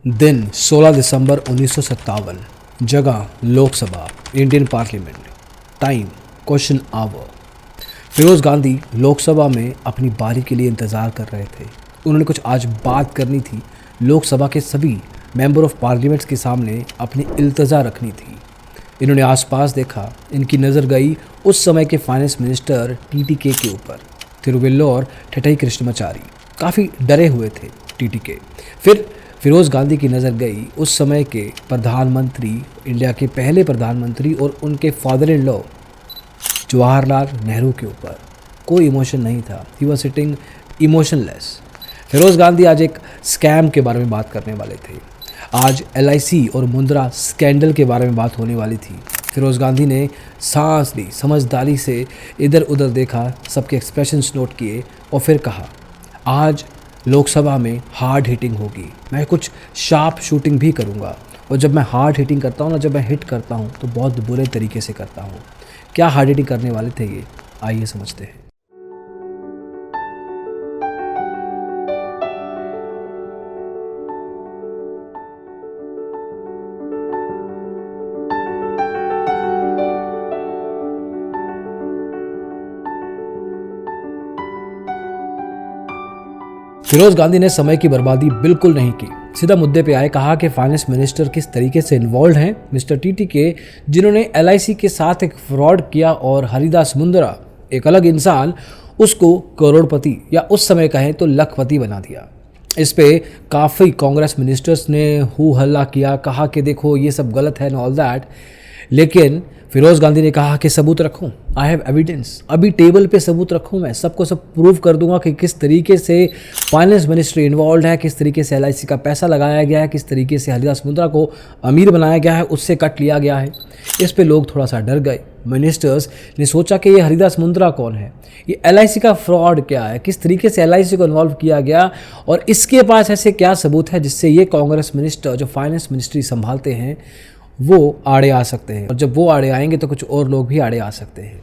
दिन 16 दिसंबर 1957। जगह Lok Sabha, Indian parliament. Time question hour. Firoz Gandhi Lok Sabha में अपनी बारी के लिए इंतज़ार कर रहे थे। उन्होंने कुछ आज बात करनी थी। लोकसभा के सभी मेंबर ऑफ पार्लियामेंट्स के सामने अपनी इल्तजा रखनी थी। इन्होंने आसपास देखा। इनकी नज़र गई उस समय के फाइनेंस मिनिस्टर टीटीके के ऊपर, थिरुवेल्लोर ठठई कृष्णमाचारी। काफ़ी डरे हुए थे टीटीके। फिर फिरोज गांधी की नज़र गई उस समय के प्रधानमंत्री, इंडिया के पहले प्रधानमंत्री और उनके father in law Jawaharlal Nehru के ऊपर। कोई इमोशन नहीं था। He was sitting emotionless. Firoz Gandhi आज एक स्कैम के बारे में बात करने वाले थे। आज LIC और मुंद्रा स्कैंडल के बारे में बात होने वाली थी। फिरोज गांधी ने सांस ली, समझदारी से इधर उधर देखा, सबके एक्सप्रेशंस नोट किए और फिर कहा, आज लोकसभा में हार्ड हिटिंग होगी। मैं कुछ शार्प शूटिंग भी करूंगा। और जब मैं हार्ड हिटिंग करता हूँ ना, जब मैं हिट करता हूँ तो बहुत बुरे तरीके से करता हूँ। क्या हार्ड हिटिंग करने वाले थे ये, आइए समझते हैं। फिरोज गांधी ने समय की बर्बादी बिल्कुल नहीं की। सीधा मुद्दे पे आए। कहा कि फाइनेंस मिनिस्टर किस तरीके से इन्वॉल्व हैं, मिस्टर टीटीके, जिन्होंने LIC के साथ एक फ्रॉड किया और हरिदास मुंद्रा, एक अलग इंसान, उसको करोड़पति या उस समय कहें तो लखपति बना दिया। इस पे काफ़ी कांग्रेस मिनिस्टर्स ने हू हल्ला किया, कहा कि देखो ये सब गलत है एंड ऑल दैट। लेकिन फिरोज गांधी ने कहा कि सबूत रखूं, आई हैव एविडेंस। अभी टेबल पे सबूत रखूं, मैं सबको सब प्रूव कर दूंगा कि किस तरीके से फाइनेंस मिनिस्ट्री इन्वॉल्व है, किस तरीके से LIC का पैसा लगाया गया है, किस तरीके से हरिदास मुंद्रा को अमीर बनाया गया है, उससे कट लिया गया है। इस पे लोग थोड़ा सा डर गए। मिनिस्टर्स ने सोचा कि ये हरिदास मुंद्रा कौन है, ये LIC का फ्रॉड क्या है, किस तरीके से LIC को इन्वॉल्व किया गया और इसके पास ऐसे क्या सबूत है जिससे ये कांग्रेस मिनिस्टर जो फाइनेंस मिनिस्ट्री संभालते हैं वो आड़े आ सकते हैं। और जब वो आड़े आएंगे तो कुछ और लोग भी आड़े आ सकते हैं।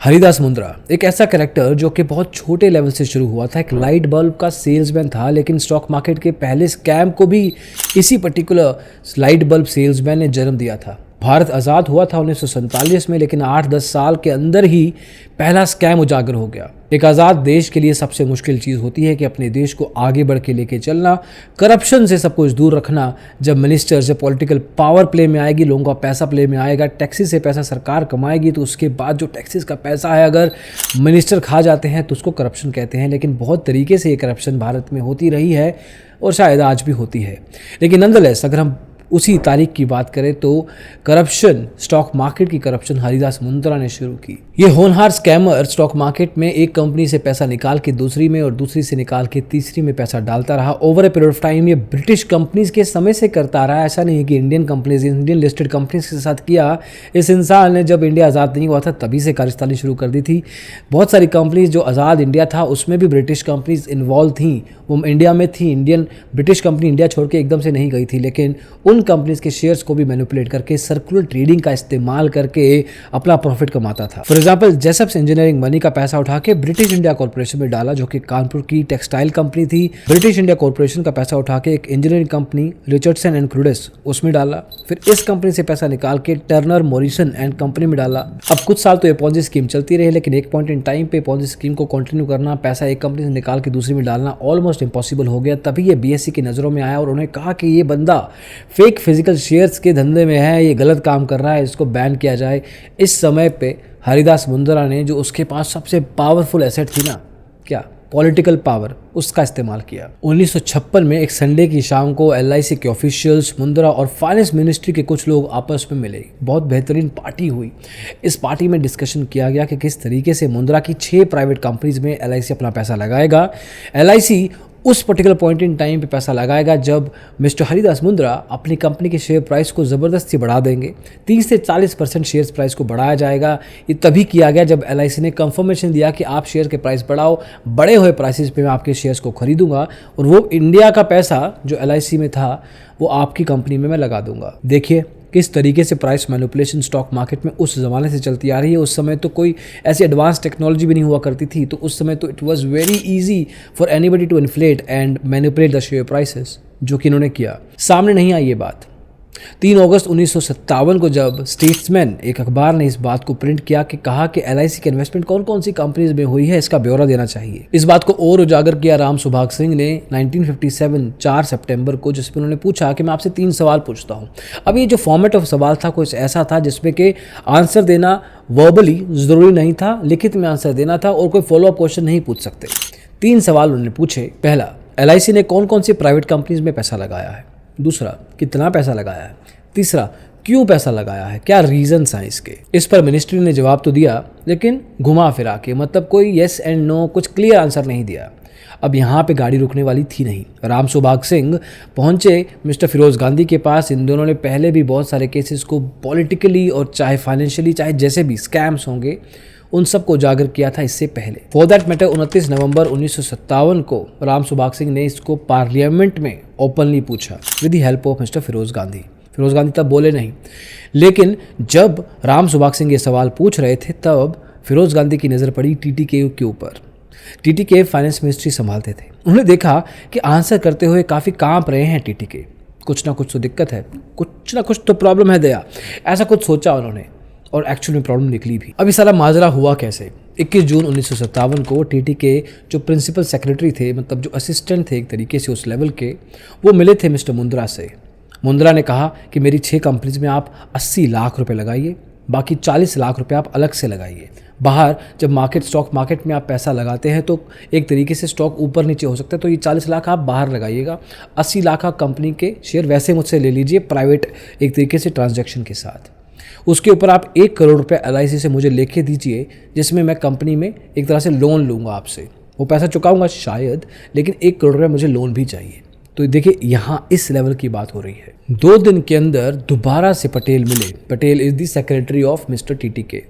हरिदास मुंद्रा एक ऐसा कैरेक्टर जो कि बहुत छोटे लेवल से शुरू हुआ था। एक लाइट बल्ब का सेल्समैन था, लेकिन स्टॉक मार्केट के पहले स्कैम को भी इसी पर्टिकुलर लाइट बल्ब सेल्समैन ने जन्म दिया था। भारत आज़ाद हुआ था 1947 में, लेकिन 8-10 साल के अंदर ही पहला स्कैम उजागर हो गया। एक आज़ाद देश के लिए सबसे मुश्किल चीज़ होती है कि अपने देश को आगे बढ़ के लेके चलना, करप्शन से सब कुछ दूर रखना। जब मिनिस्टर से पॉलिटिकल पावर प्ले में आएगी, लोगों का पैसा प्ले में आएगा, टैक्सी से पैसा सरकार कमाएगी, तो उसके बाद जो टैक्सेस का पैसा है अगर मिनिस्टर खा जाते हैं तो उसको करप्शन कहते हैं। लेकिन बहुत तरीके से ये करप्शन भारत में होती रही है और शायद आज भी होती है। लेकिन नंदलेस अगर हम उसी तारीख की बात करें तो करप्शन, स्टॉक मार्केट की करप्शन हरिदास मुंद्रा ने शुरू की। ये होनहार स्कैमर स्टॉक मार्केट में एक कंपनी से पैसा निकाल के दूसरी में और दूसरी से निकाल के तीसरी में पैसा डालता रहा। Over a period of time ये ब्रिटिश कंपनीज के समय से करता रहा। ऐसा नहीं है कि Indian companies, Indian listed companies के साथ किया। इस इंसान ने जब इंडिया आज़ाद नहीं हुआ था तभी से कार्यस्थली शुरू कर दी थी। बहुत सारी कंपनीज जो आज़ाद इंडिया था उसमें भी ब्रिटिश कंपनीज इन्वॉल्व थी, वो इंडिया में थी। इंडियन ब्रिटिश कंपनी इंडिया छोड़ के एकदम से नहीं गई थी, लेकिन उन कंपनीज के शेयर्स को भी मैनिपुलेट करके सर्कुलर ट्रेडिंग का इस्तेमाल करके अपना प्रॉफिट कमाता था। फॉर एग्जांपल जेसप्स इंजीनियरिंग मनी का पैसा उठा के ब्रिटिश इंडिया कॉर्पोरेशन में डाला, जो कि कानपुर की टेक्सटाइल कंपनी थी। ब्रिटिश इंडिया कॉर्पोरेशन का पैसा उठा के एक इंजीनियरिंग कंपनी रिचर्डसन एंड क्रूडेस उसमें डाला। फिर इस कंपनी से पैसा निकाल के टर्नर मॉरिसन एंड कंपनी में डाला। अब कुछ साल तो ये पॉन्जी स्कीम चलती रही, लेकिन एक पॉइंट इन टाइम पे पॉन्जी स्कीम को कंटिन्यू करना, पैसा एक कंपनी से निकाल के दूसरी में डालना ऑलमोस्ट इम्पॉसिबल हो गया। तभी ये BSE की नज़रों में आया और उन्होंने कहा कि ये बंदा फेक फिजिकल शेयर्स के धंधे में है, ये गलत काम कर रहा है, इसको बैन किया जाए। इस समय पे हरिदास मुंद्रा ने, जो उसके पास सबसे पावरफुल एसेट थी ना, क्या पॉलिटिकल पावर, उसका इस्तेमाल किया। 1956 में एक संडे की शाम को LIC के ऑफिशियल्स, मुंद्रा और फाइनेंस मिनिस्ट्री के कुछ लोग आपस में मिले। बहुत बेहतरीन पार्टी हुई। इस पार्टी में डिस्कशन किया गया कि किस तरीके से मुंद्रा की 6 प्राइवेट कंपनीज में LIC अपना पैसा लगाएगा। LIC उस पर्टिकुलर पॉइंट इन टाइम पे पैसा लगाएगा जब मिस्टर हरिदास मुंद्रा अपनी कंपनी के शेयर प्राइस को ज़बरदस्ती बढ़ा देंगे। 30 से 40% शेयर प्राइस को बढ़ाया जाएगा। ये तभी किया गया जब LIC ने कंफर्मेशन दिया कि आप शेयर के प्राइस बढ़ाओ, बढ़े हुए प्राइसेस पे मैं आपके शेयर्स को खरीदूंगा और वो इंडिया का पैसा जो LIC में था वो आपकी कंपनी में मैं लगा दूंगा। देखिए किस तरीके से प्राइस मैनिपुलेशन स्टॉक मार्केट में उस ज़माने से चलती आ रही है। उस समय तो कोई ऐसी एडवांस टेक्नोलॉजी भी नहीं हुआ करती थी, तो उस समय तो it was very easy for anybody to inflate and manipulate the share prices, जो कि इन्होंने किया। सामने नहीं आई ये बात। 3 अगस्त 1957 को जब स्टेट्समैन एक अखबार ने इस बात को प्रिंट किया कि कहा कि LIC की इन्वेस्टमेंट कौन कौन सी कंपनीज में हुई है, इसका ब्यौरा देना चाहिए। इस बात को और उजागर किया राम सुभाग सिंह ने 1957 4 सितंबर को, जिसमें उन्होंने पूछा कि मैं आपसे 3 सवाल पूछता हूँ। अब ये जो फॉर्मेट ऑफ सवाल था कुछ ऐसा था जिसमें कि आंसर देना वर्बली ज़रूरी नहीं था, लिखित में आंसर देना था और कोई फॉलोअप क्वेश्चन नहीं पूछ सकते। 3 सवाल उन्होंने पूछे। पहला, LIC ने कौन कौन सी प्राइवेट कंपनीज में पैसा लगाया है। दूसरा, कितना पैसा लगाया है। तीसरा, क्यों पैसा लगाया है, क्या रीजंस हैं इसके। इस पर मिनिस्ट्री ने जवाब तो दिया, लेकिन घुमा फिरा के, मतलब कोई येस एंड नो, कुछ क्लियर आंसर नहीं दिया। अब यहाँ पे गाड़ी रुकने वाली थी नहीं। राम सुभाग सिंह पहुंचे मिस्टर फिरोज गांधी के पास। इन दोनों ने पहले भी बहुत सारे केसेस को पॉलिटिकली और चाहे फाइनेंशियली, चाहे जैसे भी स्कैम्स होंगे, उन सब को उजागर किया था इससे पहले। फॉर दैट मैटर 29 नवंबर 1957 को राम सुभाग सिंह ने इसको पार्लियामेंट में ओपनली पूछा with the help of mister Firoz Gandhi. Firoz Gandhi तब बोले नहीं, लेकिन जब राम सुभाग सिंह ये सवाल पूछ रहे थे तब फिरोज गांधी की नज़र पड़ी TTK के ऊपर। TTK फाइनेंस मिनिस्ट्री संभालते थे। उन्होंने देखा कि आंसर करते हुए काफ़ी कांप रहे हैं TTK, कुछ ना कुछ तो दिक्कत है, कुछ ना कुछ तो प्रॉब्लम है दया, ऐसा कुछ सोचा उन्होंने और एक्चुअल में प्रॉब्लम निकली भी। अब ये सारा माजरा हुआ कैसे। 21 जून 1957 को TTK जो प्रिंसिपल सेक्रेटरी थे, मतलब जो असिस्टेंट थे एक तरीके से उस लेवल के, वो मिले थे मिस्टर मुंद्रा से। मुंद्रा ने कहा कि मेरी 6 कंपनीज में आप 80 लाख रुपए लगाइए, बाकी 40 लाख रुपए आप अलग से लगाइए। बाहर जब स्टॉक मार्केट में आप पैसा लगाते हैं तो एक तरीके से स्टॉक ऊपर नीचे हो सकता है, तो ये 40 लाख आप बाहर लगाइएगा, 80 लाख आप कंपनी के शेयर वैसे मुझसे ले लीजिए प्राइवेट एक तरीके से ट्रांजैक्शन के साथ। उसके ऊपर आप 1 करोड़ रुपए LIC से मुझे लेके दीजिए, जिसमें मैं कंपनी में एक तरह से लोन लूँगा आपसे। वो पैसा चुकाऊंगा शायद, लेकिन 1 करोड़ रुपये मुझे लोन भी चाहिए। तो देखिए यहाँ इस लेवल की बात हो रही है। 2 दिन के अंदर दोबारा से पटेल मिले। Patel is the secretary of mister TTK।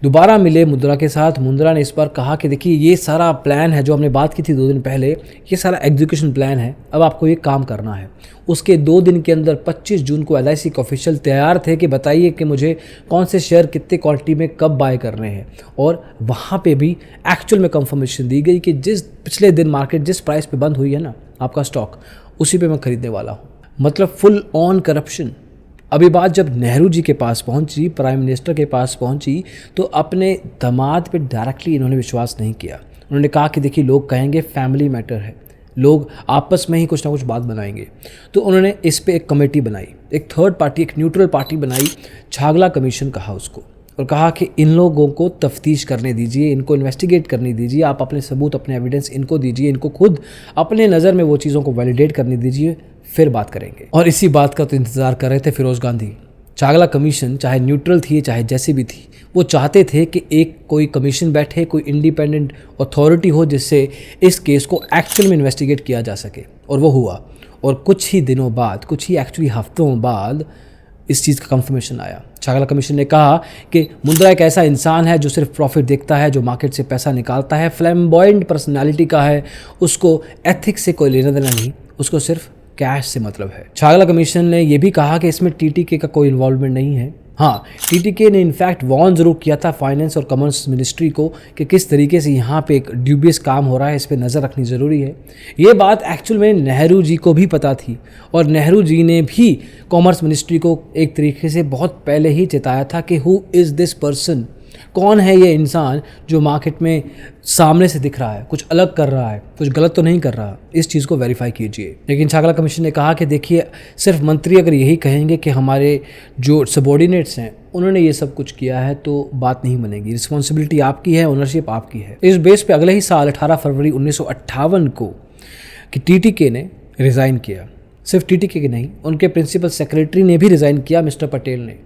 दोबारा मिले मुंद्रा के साथ। मुंद्रा ने इस बार कहा कि देखिए ये सारा प्लान है जो हमने बात की थी 2 दिन पहले, ये सारा एग्जीक्यूशन प्लान है, अब आपको ये काम करना है। उसके 2 दिन के अंदर 25 जून को LIC के ऑफिशियल तैयार थे कि बताइए कि मुझे कौन से शेयर कितने क्वांटिटी में कब बाय करने हैं, और वहाँ पे भी एक्चुअल में कंफर्मेशन दी गई कि जिस पिछले दिन मार्केट जिस प्राइस पे बंद हुई है ना आपका स्टॉक, उसी पे मैं खरीदने वाला हूँ। मतलब फुल ऑन करप्शन। अभी बात जब नेहरू जी के पास पहुंची, प्राइम मिनिस्टर के पास पहुंची, तो अपने दामाद पे डायरेक्टली इन्होंने विश्वास नहीं किया। उन्होंने कहा कि देखिए लोग कहेंगे फैमिली मैटर है, लोग आपस में ही कुछ ना कुछ बात बनाएंगे। तो उन्होंने इस पे एक कमेटी बनाई, एक थर्ड पार्टी, एक न्यूट्रल पार्टी बनाई, छागला कमीशन कहा उसको, और कहा कि इन लोगों को तफ्तीश करने दीजिए, इनको इन्वेस्टिगेट करने दीजिए, आप अपने सबूत, अपने एविडेंस इनको दीजिए, इनको खुद अपने नज़र में वो चीज़ों को वैलिडेट करने दीजिए, फिर बात करेंगे। और इसी बात का तो इंतज़ार कर रहे थे फिरोज गांधी। छागला कमीशन चाहे न्यूट्रल थी चाहे जैसी भी थी, वो चाहते थे कि एक कोई कमीशन बैठे, कोई इंडिपेंडेंट अथॉरिटी हो जिससे इस केस को एक्चुअल में इन्वेस्टिगेट किया जा सके, और वो हुआ। और कुछ ही दिनों बाद, कुछ ही एक्चुअली हफ्तों बाद इस चीज़ का कंफर्मेशन आया। छागला कमीशन ने कहा कि मुंद्रा एक ऐसा इंसान है जो सिर्फ प्रॉफिट देखता है, जो मार्केट से पैसा निकालता है, फ्लैम्बॉयंट पर्सनालिटी का है, उसको एथिक्स से कोई लेना देना नहीं, उसको सिर्फ कैश से मतलब है। छागला कमीशन ने यह भी कहा कि इसमें TTK का कोई इन्वॉल्वमेंट नहीं है। हाँ, TTK ने इनफैक्ट वार्न जरूर किया था फाइनेंस और कॉमर्स मिनिस्ट्री को कि किस तरीके से यहाँ पे एक ड्यूबियस काम हो रहा है, इस पे नज़र रखनी ज़रूरी है। ये बात एक्चुअल में नेहरू जी को भी पता थी, और नेहरू जी ने भी कॉमर्स मिनिस्ट्री को एक तरीके से बहुत पहले ही चेताया था कि हु इज़ दिस पर्सन, कौन है ये इंसान जो मार्केट में सामने से दिख रहा है, कुछ अलग कर रहा है, कुछ गलत तो नहीं कर रहा, इस चीज़ को वेरीफाई कीजिए। लेकिन छागला कमीशन ने कहा कि देखिए सिर्फ मंत्री अगर यही कहेंगे कि हमारे जो सबॉर्डिनेट्स हैं उन्होंने ये सब कुछ किया है तो बात नहीं बनेगी, रिस्पॉन्सिबिलिटी आपकी है, ओनरशिप आपकी है। इस बेस पे अगले ही साल 18 फरवरी 1958 को कि TTK ने रिज़ाइन किया। सिर्फ TTK के नहीं, उनके प्रिंसिपल सेक्रेटरी ने भी रिज़ाइन किया, मिस्टर पटेल ने।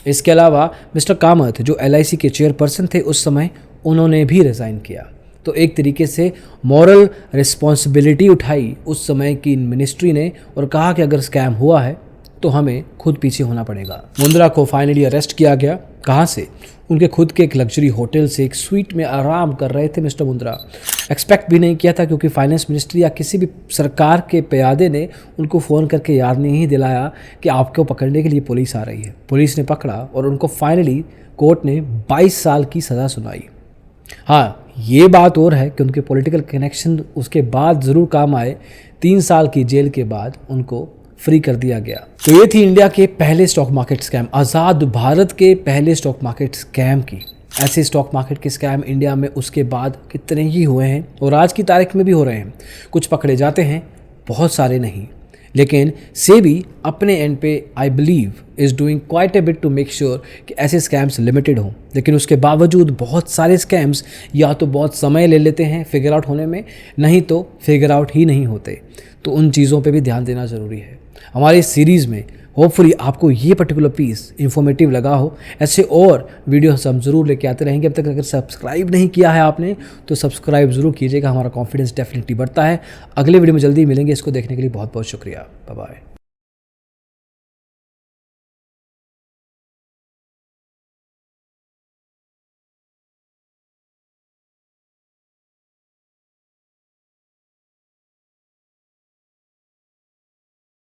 इसके अलावा मिस्टर कामत जो LIC के चेयरपर्सन थे उस समय, उन्होंने भी रिज़ाइन किया। तो एक तरीके से मॉरल रिस्पॉन्सिबिलिटी उठाई उस समय की मिनिस्ट्री ने, और कहा कि अगर स्कैम हुआ है तो हमें खुद पीछे होना पड़ेगा। मुंद्रा को फाइनली अरेस्ट किया गया। कहाँ से? उनके खुद के एक लग्जरी होटल से एक स्वीट में आराम कर रहे थे मिस्टर मुंद्रा। एक्सपेक्ट भी नहीं किया था, क्योंकि फाइनेंस मिनिस्ट्री या किसी भी सरकार के प्यादे ने उनको फ़ोन करके याद नहीं दिलाया कि आपको पकड़ने के लिए पुलिस आ रही है। पुलिस ने पकड़ा और उनको फाइनली कोर्ट ने 22 साल की सज़ा सुनाई। हाँ, ये बात और है कि उनके पॉलिटिकल कनेक्शन उसके बाद ज़रूर काम आए। 3 साल की जेल के बाद उनको फ्री कर दिया गया। तो ये थी इंडिया के पहले स्टॉक मार्केट स्कैम, आज़ाद भारत के पहले स्टॉक मार्केट स्कैम की। ऐसे स्टॉक मार्केट के स्कैम इंडिया में उसके बाद कितने ही हुए हैं और आज की तारीख में भी हो रहे हैं। कुछ पकड़े जाते हैं, बहुत सारे नहीं। लेकिन सेबी अपने एंड पे I believe is doing quite a bit to make sure कि ऐसे स्कैम्स लिमिटेड हों। लेकिन उसके बावजूद बहुत सारे स्कैम्स या तो बहुत समय ले लेते हैं फिगर आउट होने में, नहीं तो फिगर आउट ही नहीं होते। तो उन चीज़ों पे भी ध्यान देना ज़रूरी है। हमारी इस सीरीज़ में होपफुली आपको ये पर्टिकुलर पीस इन्फॉर्मेटिव लगा हो। ऐसे और वीडियोस हम ज़रूर लेके आते रहेंगे। अब तक अगर सब्सक्राइब नहीं किया है आपने तो सब्सक्राइब ज़रूर कीजिएगा, हमारा कॉन्फिडेंस डेफिनेटली बढ़ता है। अगले वीडियो में जल्दी मिलेंगे। इसको देखने के लिए बहुत बहुत शुक्रिया। Bye bye.